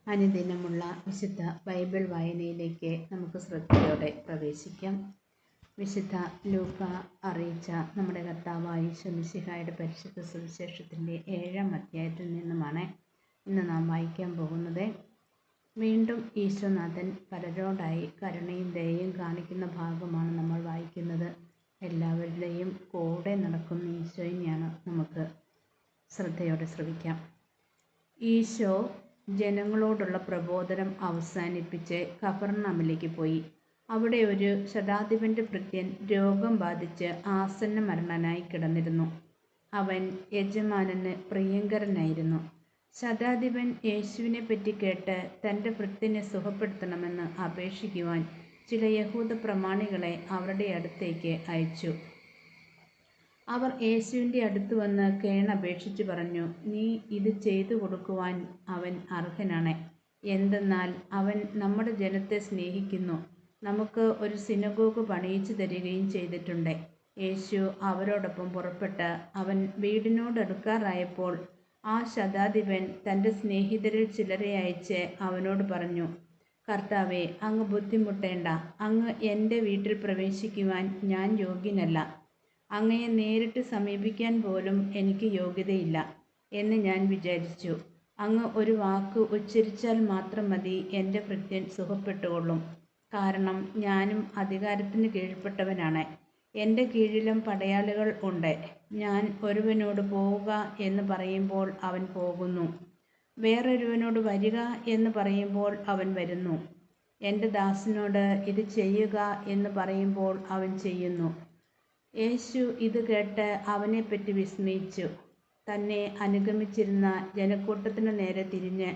അനുദിനമുള്ള വിശുദ്ധ ബൈബിൾ വായനയിലേക്ക് നമുക്ക് ശ്രദ്ധയോടെ പ്രവേശിക്കാം. വിശുദ്ധ ലൂക്ക അറിയിച്ച നമ്മുടെ കർത്താവായ ഈശോ മിശിഹായുടെ പരിശുദ്ധ സുവിശേഷത്തിൻ്റെ 7-ാം അധ്യായത്തിൽ നിന്നുമാണ് ഇന്ന് നാം വായിക്കാൻ പോകുന്നത്. വീണ്ടും ഈശോനാഥൻ പലരോടായി കരുണയും ദയയും കാണിക്കുന്ന ഭാഗമാണ് നമ്മൾ വായിക്കുന്നത്. എല്ലാവരുടെയും കൂടെ നടക്കുന്ന ഈശോയിനെയാണ് നമുക്ക് ശ്രദ്ധയോടെ ശ്രവിക്കാം. ഈശോ ജനങ്ങളോടുള്ള പ്രബോധനം അവസാനിപ്പിച്ച് കഫർനഹൂമിലേക്ക് പോയി. അവിടെ ഒരു ശതാധിപൻ്റെ ഭൃത്യൻ രോഗം ബാധിച്ച് ആസന്ന മരണനായി കിടന്നിരുന്നു. അവൻ യജമാനന് പ്രിയങ്കരനായിരുന്നു. ശതാധിപൻ യേശുവിനെ പറ്റി കേട്ട് തൻ്റെ ഭൃത്യനെ സുഖപ്പെടുത്തണമെന്ന് അപേക്ഷിക്കുവാൻ ചില യഹൂദ പ്രമാണികളെ അവരുടെ അടുത്തേക്ക് അയച്ചു. അവർ യേശുവിൻ്റെ അടുത്ത് വന്ന് കേണപേക്ഷിച്ചു പറഞ്ഞു, നീ ഇത് ചെയ്തു കൊടുക്കുവാൻ അവൻ അർഹനാണ്. എന്തെന്നാൽ അവൻ നമ്മുടെ ജനത്തെ സ്നേഹിക്കുന്നു, നമുക്ക് ഒരു സിനഗോഗ് പണിയിച്ചു തരികയും ചെയ്തിട്ടുണ്ട്. യേശു അവരോടൊപ്പം പുറപ്പെട്ട് അവൻ വീടിനോടടുക്കാറായപ്പോൾ ആ ശതാധിപൻ തൻ്റെ സ്നേഹിതരിൽ ചിലരെ അയച്ച് അവനോട് പറഞ്ഞു, കർത്താവേ, അങ്ങ് ബുദ്ധിമുട്ടേണ്ട. അങ്ങ് എൻ്റെ വീട്ടിൽ പ്രവേശിക്കുവാൻ ഞാൻ യോഗ്യനല്ല. അങ്ങയെ നേരിട്ട് സമീപിക്കാൻ പോലും എനിക്ക് യോഗ്യതയില്ല എന്ന് ഞാൻ വിചാരിച്ചു. അങ്ങ് ഒരു വാക്ക് ഉച്ചരിച്ചാൽ മാത്രം മതി, എൻ്റെ ഭൃത്യൻ സുഖപ്പെട്ടുകൊള്ളും. കാരണം ഞാനും അധികാരത്തിന് കീഴ്പ്പെട്ടവനാണ്. എൻ്റെ കീഴിലും പടയാളികൾ ഉണ്ട്. ഞാൻ ഒരുവനോട് പോവുക എന്ന് പറയുമ്പോൾ അവൻ പോകുന്നു, വേറൊരുവനോട് വരിക എന്ന് പറയുമ്പോൾ അവൻ വരുന്നു. എൻ്റെ ദാസനോട് ഇത് ചെയ്യുക എന്ന് പറയുമ്പോൾ അവൻ ചെയ്യുന്നു. യേശു ഇത് കേട്ട് അവനെപ്പറ്റി വിസ്മയിച്ചു. തന്നെ അനുഗമിച്ചിരുന്ന ജനക്കൂട്ടത്തിനു നേരെ തിരിഞ്ഞ്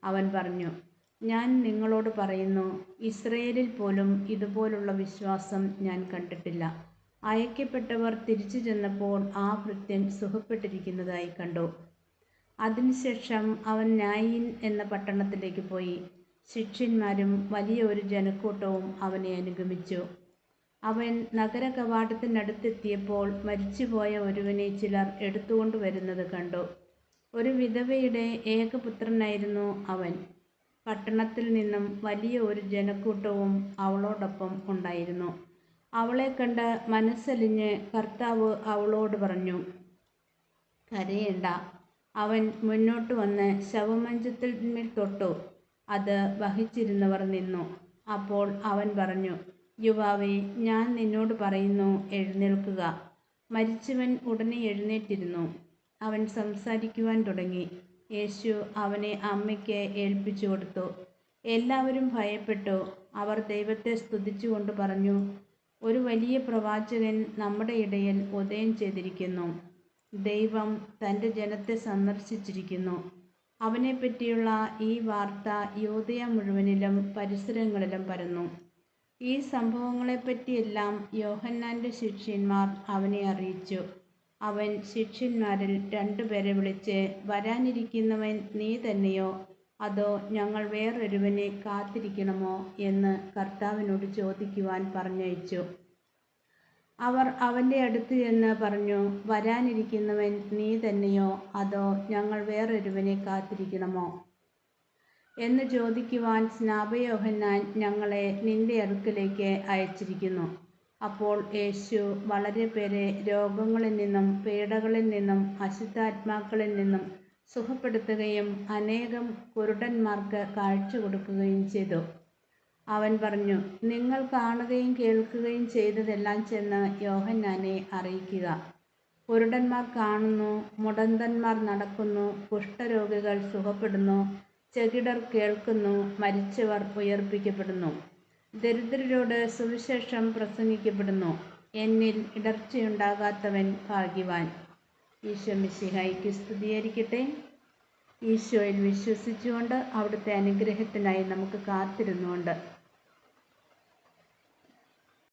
അവൻ പറഞ്ഞു, ഞാൻ നിങ്ങളോട് പറയുന്നു, ഇസ്രയേലിൽ പോലും ഇതുപോലുള്ള വിശ്വാസം ഞാൻ കണ്ടിട്ടില്ല. അയക്കപ്പെട്ടവർ തിരിച്ചു ചെന്നപ്പോൾ ആ ഭൃത്യൻ സുഖപ്പെട്ടിരിക്കുന്നതായി കണ്ടു. അതിനുശേഷം അവൻ നായിൻ എന്ന പട്ടണത്തിലേക്ക് പോയി. ശിഷ്യന്മാരും വലിയ ഒരു ജനക്കൂട്ടവും അവനെ അനുഗമിച്ചു. അവൻ നഗര കവാടത്തിനടുത്തെത്തിയപ്പോൾ മരിച്ചുപോയ ഒരുവനെ ചിലർ എടുത്തുകൊണ്ട് വരുന്നത് കണ്ടു. ഒരു വിധവയുടെ ഏകപുത്രനായിരുന്നു അവൻ. പട്ടണത്തിൽ നിന്നും വലിയ ഒരു ജനക്കൂട്ടവും അവളോടൊപ്പം ഉണ്ടായിരുന്നു. അവളെ കണ്ട് മനസ്സലിഞ്ഞ് കർത്താവ് അവളോട് പറഞ്ഞു, കരയേണ്ട. അവൻ മുന്നോട്ട് വന്ന് ശവമഞ്ചത്തിന്മേൽ തൊട്ടു. അത് വഹിച്ചിരുന്നവർ നിന്നു. അപ്പോൾ അവൻ പറഞ്ഞു, യുവാവേ, ഞാൻ നിന്നോട് പറയുന്നു, എഴുന്നേൽക്കുക. മരിച്ചവൻ ഉടനെ എഴുന്നേറ്റിരുന്നു. അവൻ സംസാരിക്കുവാൻ തുടങ്ങി. യേശു അവനെ അമ്മയ്ക്ക് ഏൽപ്പിച്ചു കൊടുത്തു. എല്ലാവരും ഭയപ്പെട്ടു. അവർ ദൈവത്തെ സ്തുതിച്ചുകൊണ്ട് പറഞ്ഞു, ഒരു വലിയ പ്രവാചകൻ നമ്മുടെ ഇടയിൽ ഉദയം ചെയ്തിരിക്കുന്നു. ദൈവം തൻ്റെ ജനത്തെ സന്ദർശിച്ചിരിക്കുന്നു. അവനെപ്പറ്റിയുള്ള ഈ വാർത്ത യൂദയ മുഴുവനിലും പരിസരങ്ങളിലും പരന്നു. ഈ സംഭവങ്ങളെപ്പറ്റിയെല്ലാം യോഹന്നാൻ്റെ ശിഷ്യന്മാർ അവനെ അറിയിച്ചു. അവൻ ശിഷ്യന്മാരിൽ 2 പേരെ വിളിച്ച്, വരാനിരിക്കുന്നവൻ നീ തന്നെയോ അതോ ഞങ്ങൾ വേറൊരുവനെ കാത്തിരിക്കണമോ എന്ന് കർത്താവിനോട് ചോദിക്കുവാൻ പറഞ്ഞയച്ചു. അവർ അവൻ്റെ അടുത്ത് ചെന്ന് പറഞ്ഞു, വരാനിരിക്കുന്നവൻ നീ തന്നെയോ അതോ ഞങ്ങൾ വേറൊരുവനെ കാത്തിരിക്കണമോ എന്ന് ചോദിക്കുവാൻ സ്നാപകയോഹന്നാൻ ഞങ്ങളെ നിന്റെ അടുക്കലേക്ക് അയച്ചിരിക്കുന്നു. അപ്പോൾ യേശു വളരെ പേരെ രോഗങ്ങളിൽ നിന്നും പീഡകളിൽ നിന്നും അശുദ്ധാത്മാക്കളിൽ നിന്നും സുഖപ്പെടുത്തുകയും അനേകം കുരുടന്മാർക്ക് കാഴ്ച കൊടുക്കുകയും ചെയ്തു. അവൻ പറഞ്ഞു, നിങ്ങൾ കാണുകയും കേൾക്കുകയും ചെയ്തതെല്ലാം ചെന്ന് യോഹന്നാനെ അറിയിക്കുക. കുരുടന്മാർ കാണുന്നു, മുടന്തന്മാർ നടക്കുന്നു, കുഷ്ഠരോഗികൾ സുഖപ്പെടുന്നു, ചെകിടർ കേൾക്കുന്നു, മരിച്ചവർ ഉയർപ്പിക്കപ്പെടുന്നു, ദരിദ്രരോട് സുവിശേഷം പ്രസംഗിക്കപ്പെടുന്നു. എന്നിൽ ഇടർച്ചയുണ്ടാകാത്തവൻ ഭാഗ്യവാൻ. ഈശോ മിശിഹായ്ക്ക് സ്തുതിയായിരിക്കട്ടെ. ഈശോയിൽ വിശ്വസിച്ചുകൊണ്ട് അവിടുത്തെ അനുഗ്രഹത്തിനായി നമുക്ക് കാത്തിരുന്നുകൊണ്ട്